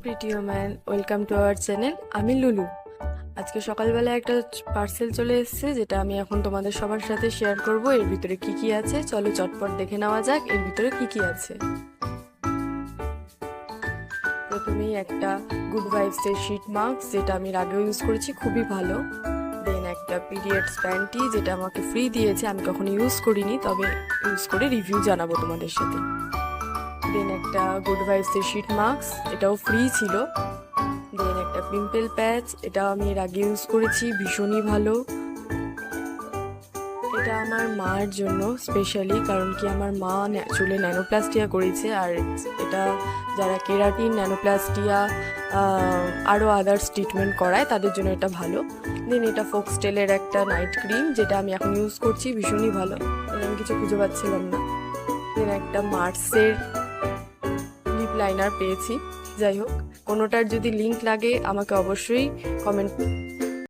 Pretty woman, welcome to our channel. আমি লুলু। আজকে সকালবেলা একটা পার্সেল চলে এসেছে, যেটা আমি এখন তোমাদের সবার সাথে শেয়ার করব। এর ভিতরে কি কি আছে চলো চটপট দেখে নেওয়া যাক এর ভিতরে কি কি আছে। প্রথমেই একটা গুড ভাইবসের শিট মাস্ক, যেটা আমি এর আগেও ইউজ করেছি, খুবই ভালো। দেন একটা পিরিয়ডস প্যান্টি, যেটা আমাকে ফ্রি দিয়েছে, আমি কখনো ইউজ করিনি, তবে ইউজ করে রিভিউ জানাবো তোমাদের সাথে। দেন একটা গুড ভাইবসের শিট মাস্ক, এটাও ফ্রি ছিল। দেন একটা পিম্পল প্যাচ, এটা আমি এর আগে ইউজ করেছি, ভীষণই ভালো। এটা আমার মার জন্য স্পেশালি, কারণ কি আমার মা চুলে ন্যানোপ্লাস্টিয়া করেছে, আর এটা যারা কেরাটিন, ন্যানোপ্লাস্টিয়া আরও আদার্স ট্রিটমেন্ট করায় তাদের জন্য এটা ভালো। দেন এটা ফোক্সটেলের একটা নাইট ক্রিম, যেটা আমি এখন ইউজ করছি, ভীষণই ভালো। আমি কিছু খুঁজে পাচ্ছিলাম না। দেন একটা মার্সের লিপ লাইনার পেয়েছি। যাই হোক, কোনোটার যদি লিংক লাগে আমাকে অবশ্যই কমেন্ট